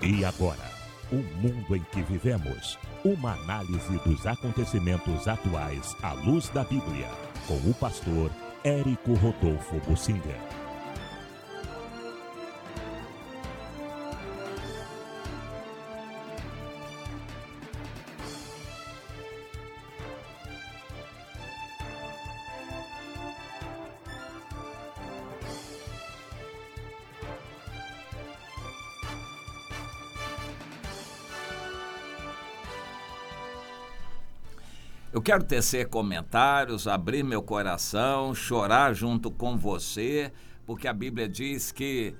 E agora, o mundo em que vivemos. Uma análise dos acontecimentos atuais à luz da Bíblia. Com o pastor Érico Rodolfo Bussinger. Eu quero tecer comentários, abrir meu coração, chorar junto com você, porque a Bíblia diz que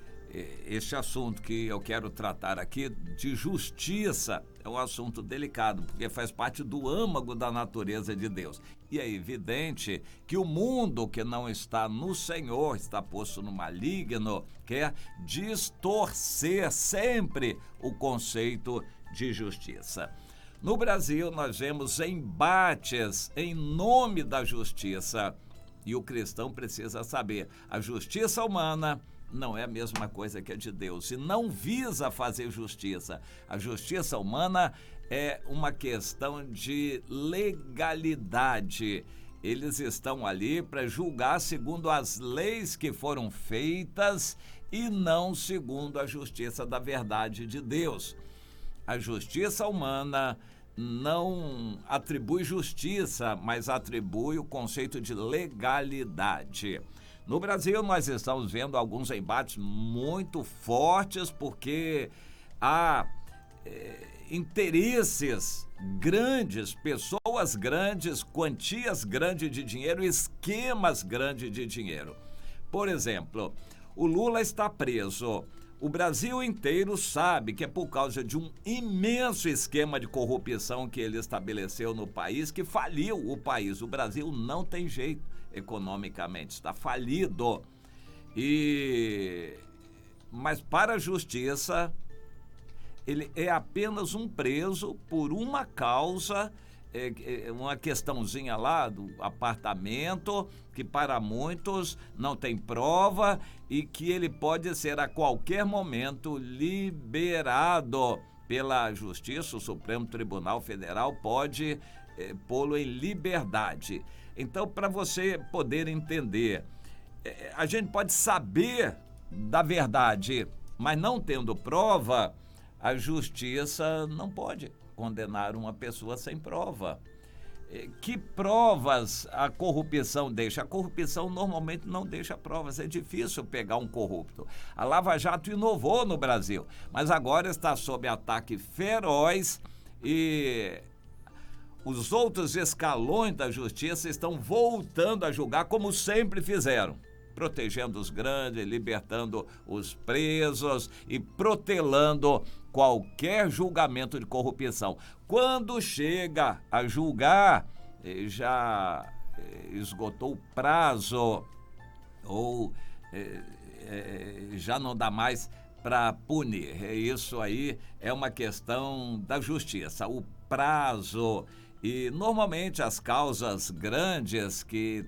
este assunto que eu quero tratar aqui de justiça é um assunto delicado, porque faz parte do âmago da natureza de Deus. E é evidente que o mundo que não está no Senhor, está posto no maligno, quer distorcer sempre o conceito de justiça. No Brasil, nós vemos embates em nome da justiça. E o cristão precisa saber, a justiça humana não é a mesma coisa que a de Deus. E não visa fazer justiça. A justiça humana é uma questão de legalidade. Eles estão ali para julgar segundo as leis que foram feitas e não segundo a justiça da verdade de Deus. A justiça humana não atribui justiça, mas atribui o conceito de legalidade. No Brasil, nós estamos vendo alguns embates muito fortes porque há interesses grandes, pessoas grandes, quantias grandes de dinheiro, esquemas grandes de dinheiro. Por exemplo, o Lula está preso. O Brasil inteiro sabe que é por causa de um imenso esquema de corrupção que ele estabeleceu no país, que faliu o país. O Brasil não tem jeito economicamente, está falido. Mas para a justiça, ele é apenas um preso por uma causa, uma questãozinha lá do apartamento, que para muitos não tem prova e que ele pode ser a qualquer momento liberado pela Justiça. O Supremo Tribunal Federal pode pô-lo em liberdade. Então, para você poder entender, a gente pode saber da verdade, mas não tendo prova, a Justiça não pode condenar uma pessoa sem prova. Que provas a corrupção deixa? A corrupção normalmente não deixa provas, é difícil pegar um corrupto. A Lava Jato inovou no Brasil, mas agora está sob ataque feroz e os outros escalões da justiça estão voltando a julgar como sempre fizeram, protegendo os grandes, libertando os presos e protelando qualquer julgamento de corrupção. Quando chega a julgar, já esgotou o prazo ou já não dá mais para punir. Isso aí é uma questão da justiça, o prazo. E normalmente as causas grandes que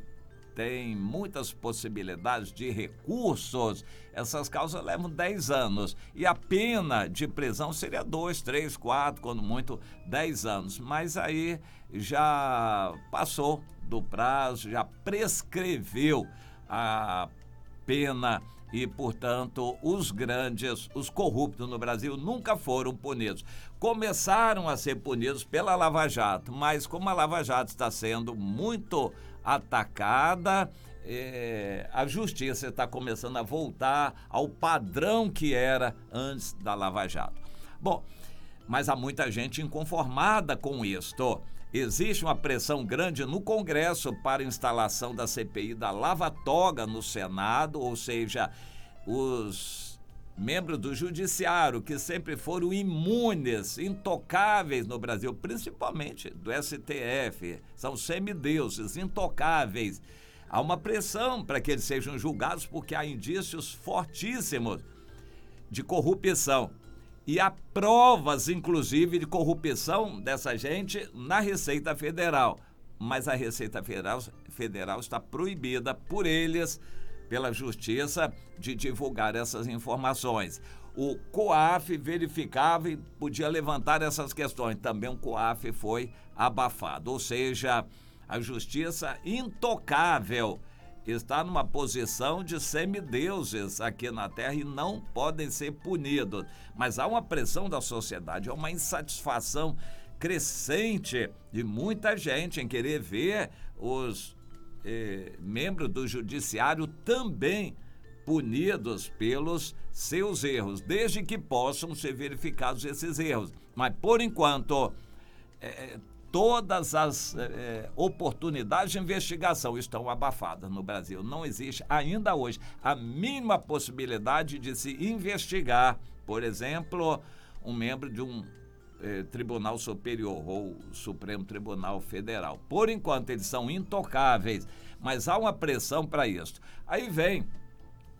tem muitas possibilidades de recursos, essas causas levam 10 anos. E a pena de prisão seria 2, 3, 4, quando muito, 10 anos. Mas aí já passou do prazo, já prescreveu a pena e, portanto, os grandes, os corruptos no Brasil nunca foram punidos. Começaram a ser punidos pela Lava Jato, mas como a Lava Jato está sendo muito atacada, a justiça está começando a voltar ao padrão que era antes da Lava Jato. Bom, mas há muita gente inconformada com isto. Existe uma pressão grande no Congresso para a instalação da CPI da Lava Toga no Senado, ou seja, os membros do Judiciário, que sempre foram imunes, intocáveis no Brasil, principalmente do STF, são semideuses, intocáveis. Há uma pressão para que eles sejam julgados porque há indícios fortíssimos de corrupção. E há provas, inclusive, de corrupção dessa gente na Receita Federal. Mas a Receita Federal está proibida por eles, pela Justiça, de divulgar essas informações. o COAF verificava e podia levantar essas questões. Também o COAF foi abafado, ou seja, a justiça intocável está numa posição de semideuses aqui na Terra e não podem ser punidos. Mas há uma pressão da sociedade, há uma insatisfação crescente de muita gente em querer ver os membros do judiciário também punidos pelos seus erros, desde que possam ser verificados esses erros. Mas, por enquanto, todas as oportunidades de investigação estão abafadas no Brasil. Não existe, ainda hoje, a mínima possibilidade de se investigar, por exemplo, um membro de um Tribunal Superior ou Supremo Tribunal Federal. Por enquanto, eles são intocáveis, mas há uma pressão para isso. Aí vem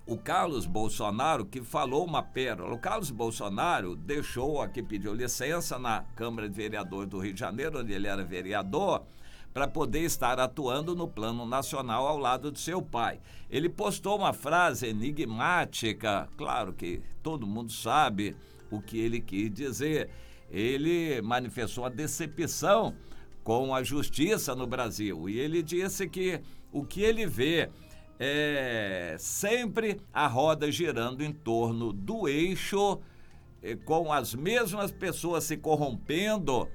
o Carlos Bolsonaro, que falou uma pérola. O Carlos Bolsonaro deixou aqui, pediu licença na Câmara de Vereadores do Rio de Janeiro, onde ele era vereador, para poder estar atuando no plano nacional ao lado de seu pai. Ele postou uma frase enigmática, claro que todo mundo sabe o que ele quis dizer. Ele manifestou a decepção com a justiça no Brasil e ele disse que o que ele vê é sempre a roda girando em torno do eixo, com as mesmas pessoas se corrompendo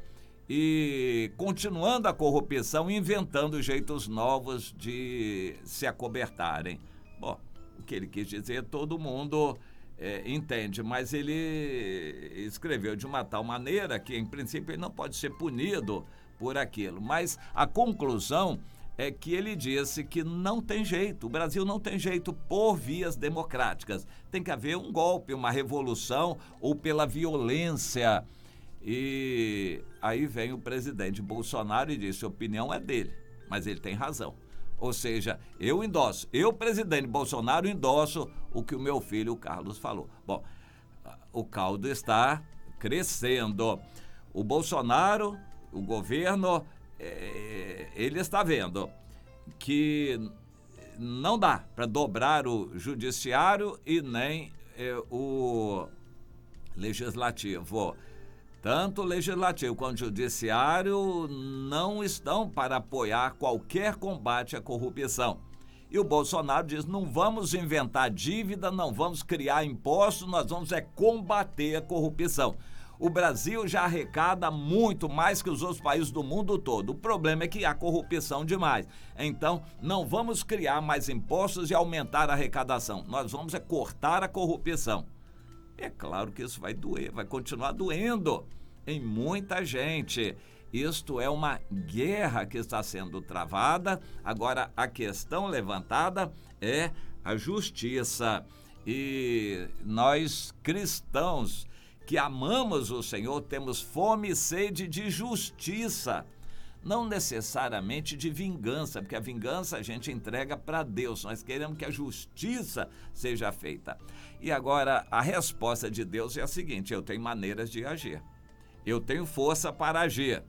e continuando a corrupção, inventando jeitos novos de se acobertarem. Bom, o que ele quis dizer, todo mundo entende, mas ele escreveu de uma tal maneira que, em princípio, ele não pode ser punido por aquilo. Mas a conclusão é que ele disse que não tem jeito, o Brasil não tem jeito por vias democráticas. Tem que haver um golpe, uma revolução ou pela violência. E aí vem o presidente Bolsonaro e disse: a opinião é dele, mas ele tem razão. Ou seja, eu, presidente Bolsonaro, endosso o que o meu filho, o Carlos, falou. Bom, o caldo está crescendo. O Bolsonaro, o governo, ele está vendo que não dá para dobrar o judiciário e nem o legislativo. Tanto o legislativo quanto o judiciário não estão para apoiar qualquer combate à corrupção. E o Bolsonaro diz: não vamos inventar dívida, não vamos criar impostos, nós vamos combater a corrupção. O Brasil já arrecada muito mais que os outros países do mundo todo. O problema é que há corrupção demais. Então, não vamos criar mais impostos e aumentar a arrecadação. Nós vamos cortar a corrupção. É claro que isso vai doer, vai continuar doendo em muita gente. Isto é uma guerra que está sendo travada. Agora, a questão levantada é a justiça. E nós, cristãos, que amamos o Senhor, temos fome e sede de justiça, não necessariamente de vingança, porque a vingança a gente entrega para Deus. Nós queremos que a justiça seja feita. E agora, a resposta de Deus é a seguinte: eu tenho maneiras de agir, eu tenho força para agir,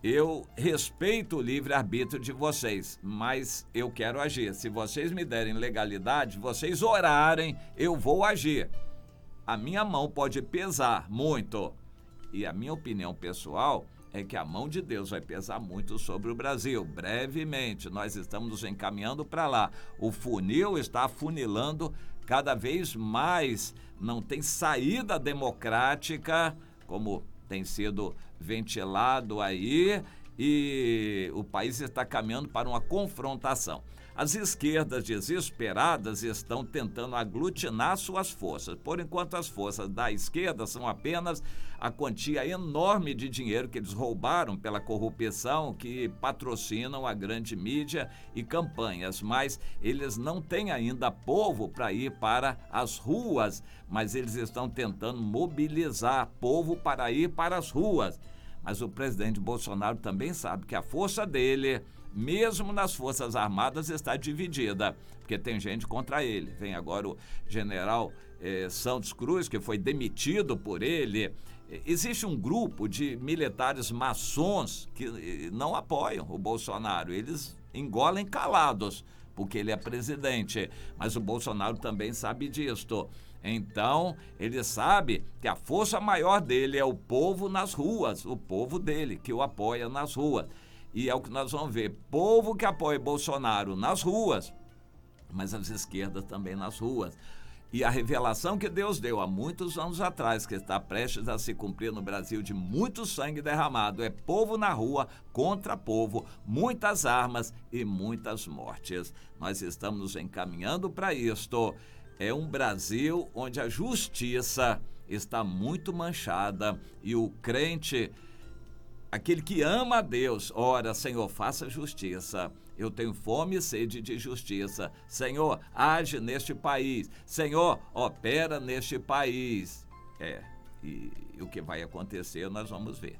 eu respeito o livre-arbítrio de vocês, mas eu quero agir. Se vocês me derem legalidade, vocês orarem, eu vou agir. A minha mão pode pesar muito, e a minha opinião pessoal é que a mão de Deus vai pesar muito sobre o Brasil. Brevemente, nós estamos nos encaminhando para lá. O funil está afunilando cada vez mais. Não tem saída democrática, como tem sido ventilado aí, e o país está caminhando para uma confrontação. As esquerdas desesperadas estão tentando aglutinar suas forças. Por enquanto, as forças da esquerda são apenas a quantia enorme de dinheiro que eles roubaram pela corrupção, que patrocinam a grande mídia e campanhas. Mas eles não têm ainda povo para ir para as ruas, mas eles estão tentando mobilizar povo para ir para as ruas. Mas o presidente Bolsonaro também sabe que a força dele, mesmo nas Forças Armadas, está dividida, porque tem gente contra ele. Vem agora o general Santos Cruz, que foi demitido por ele. Existe um grupo de militares maçons que não apoiam o Bolsonaro. Eles engolem calados, porque ele é presidente. Mas o Bolsonaro também sabe disto. Então, ele sabe que a força maior dele é o povo nas ruas, o povo dele, que o apoia nas ruas. E é o que nós vamos ver, povo que apoia Bolsonaro nas ruas, mas as esquerdas também nas ruas. E a revelação que Deus deu há muitos anos atrás, que está prestes a se cumprir no Brasil, de muito sangue derramado, é povo na rua contra povo, muitas armas e muitas mortes. Nós estamos nos encaminhando para isto. É um Brasil onde a justiça está muito manchada e o crente, aquele que ama a Deus, ora, Senhor, faça justiça. Eu tenho fome e sede de justiça. Senhor, age neste país. Senhor, opera neste país. E o que vai acontecer nós vamos ver.